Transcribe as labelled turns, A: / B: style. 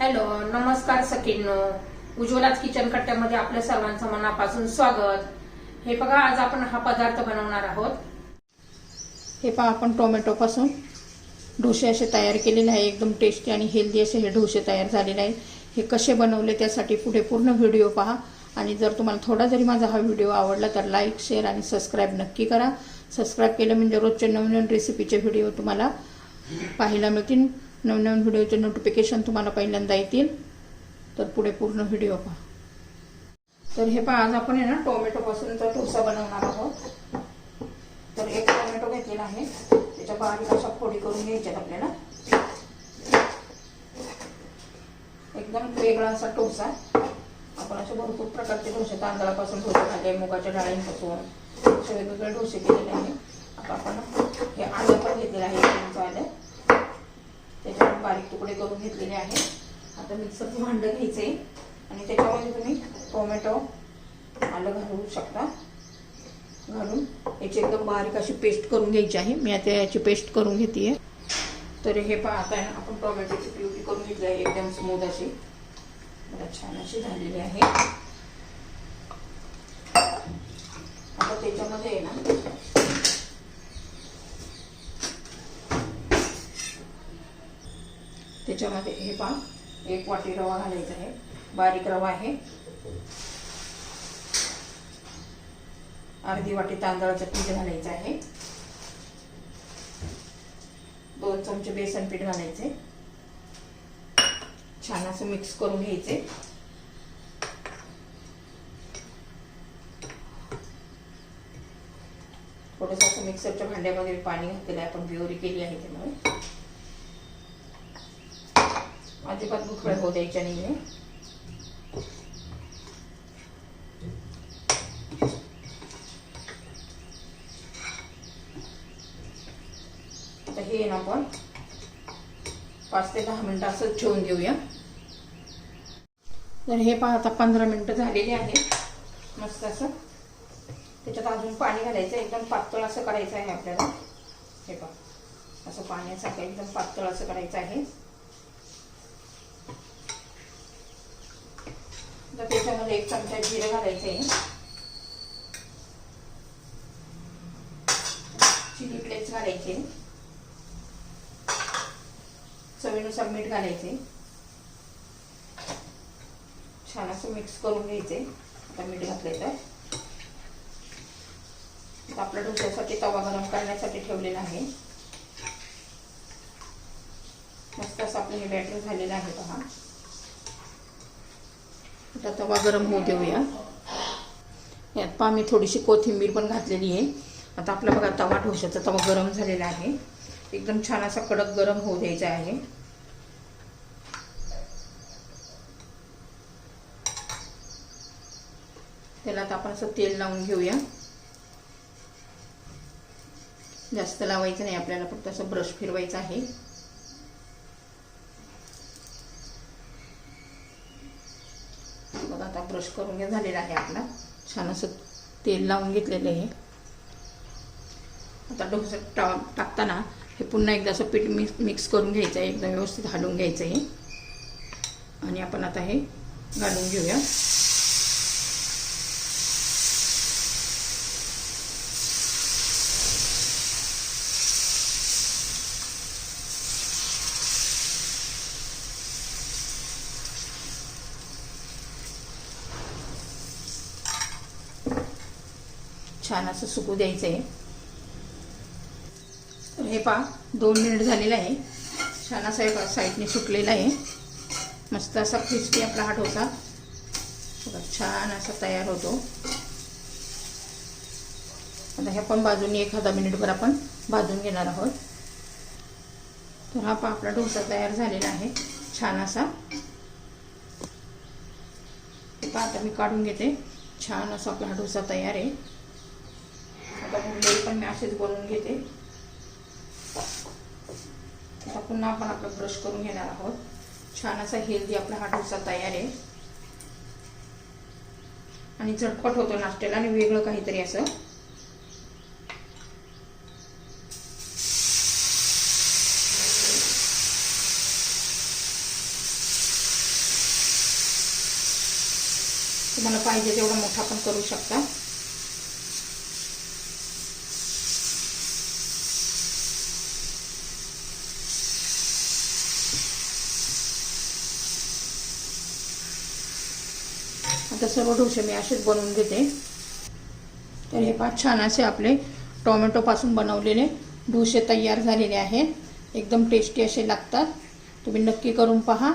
A: Hello, नमस्कार सखींनो. उज्ज्वलाच kitchen कट्ट्यामध्ये आपल्या सर्वांचं मनापासून स्वागत. हे बघा, आज आपण हा पदार्थ बनवणार आहोत. हे पहा, आपण टोमॅटो पासून डोसे असे तयार केलेले आहे. एकदम टेस्टी आणि हेल्दी असे हे डोसे तयार झालेले आहेत. हे कसे बनवले त्यासाठी पुढे पूर्ण व्हिडिओ पहा. आणि जर तुम्हाला थोडा जरी माझा हा व्हिडिओ आवडला तर लाईक, शेअर आणि सबस्क्राईब नक्की करा. सबस्क्राईब केलं म्हणजे रोजचे नवनवीन रेसिपीचे व्हिडिओ तुम्हाला पाहायला मिळतील. नवनवीन व्हिडिओचे नोटिफिकेशन तुम्हाला पहिल्यांदा येतील. तर पुढे पूर्ण व्हिडिओ पहा. तर हे पहा, आज आपण आहे ना टोमॅटो पासूनचा डोसा बनवणार आहोत. तर एक टोमॅटो घेतलेला आहे, त्याच्या बारीक अशा फोडी करून घ्यायच्यात आपल्याला. एकदम वेगळा असा डोसा. आपण असे भरपूर प्रकारचे डोसे, तांदळापासून डोसे खाल्ले, मुगाच्या डाळींपासून असे वेगवेगळे डोसे केलेले आहे. आता आपण हे आलं पण घेतलेलं आहे, आलं त्याच्यावर बारीक तुकडे करून घेतलेले आहे. आता मिक्सरचं भांडं घ्यायचे आणि त्याच्यामध्ये तुम्ही टोमॅटो, आलं घालू शकता. घालून याची एकदम बारीक अशी पेस्ट करून घ्यायची आहे. मी आता याची पेस्ट करून घेते. तर हे पाहताय ना, आपण टोमॅटोची प्युरी करून घेतली आहे. एकदम स्मूथ अशी, मला छान अशी झालेली आहे. आता त्याच्यामध्ये आहे ना त्याच्यामध्ये हे पहा, 1 वाटी रवा घालायचा आहे. बारीक रवा आहे. अर्धी वाटी तांदळाचं पीठ घालायचं आहे. 2 चमचे बेसन पीठ घालायचे. छान असं मिक्स करून घ्यायचे. थोडंसं असं मिक्सरच्या भांड्यामध्ये पाणी घातलेलं आहे. आपण प्युरी केली आहे त्यामुळे अजिबात गुठळ्या होऊ द्यायच्या नाहीये. आता हे ना आपण 5 ते 10 मिनिटं असंच ठेवून देऊया. तर हे पहा, आता 15 मिनिटं झालेली आहे. मस्त असं त्याच्यात अजून पाणी घालायचं. एकदम पातळ असं करायचं आहे आपल्याला. हे पहा, असं पाण्यासारखं एकदम पातळ असं करायचं आहे. तर त्याच्यामध्ये 1 चमचा जिरे घालायचे, चिली फ्लेक्स घालायचे, चवीनुसार मीठ घालायचे. छान असं मिक्स करून घ्यायचे. आता मीठ घातले तर आपल्या डोस्यासाठी तवा गरम करण्यासाठी ठेवलेला आहे. मस्त असं आपलं हे बॅटर झालेलं आहे. पहा, आता तवा गरम होऊ देऊया. यात पहा, मी थोडीशी कोथिंबीर पण घातलेली आहे. आता आपला बघा, तवा डोशाचा तवा गरम झालेला आहे. एकदम छान असा कडक गरम होऊ द्यायचा आहे. त्याला आता आपण असं तेल लावून घेऊया. जास्त लावायचं नाही आपल्याला, फक्त असं ब्रश फिरवायचं आहे. बघा, आता ब्रश करून झालेला आहे आपला. छान असं तेल लावून घेतलेलं आहे. आता डोसा टाकताना हे पुन्हा एकदा असं पीठ मिक्स करून घ्यायचं आहे. एकदम व्यवस्थित हलवून घ्यायचं आहे. आणि आपण आता हे घालून घेऊया. छान असं सुकू द्यायचं आहे. तर हे पहा, 2 मिनिट झालेलं आहे. छान असा एका साईडने सुकलेला आहे. मस्त असा क्रिस्पी आपला हा डोसा छान असा तयार होतो. आता ह्या पण बाजूने 1-10 मिनिटभर आपण भाजून घेणार आहोत. तर हा पहा, आपला डोसा तयार झालेला आहे छान असा. पहा, आता मी काढून घेते. छान असा आपला हा डोसा तयार आहे. आता उरलेले पण मी असेच बनवून घेते. आता पुन्हा आपण आपला ब्रश करून घेणार आहोत. छान असा हेल्दी आपला हा डोसा तयार आहे. आणि झटपट होतो नाश्त्याला आणि वेगळं काहीतरी असं. तुम्हाला पाहिजे तेवढा मोठा पण करू शकता. आता सर्व डोसे मी असेच बनवून घेते. तर हे पहा छान असे आपले टोमॅटो पासून बनवलेले डोसे तयार झालेले आहेत. एकदम टेस्टी असे लागतात. तुम्ही नक्की करून पहा.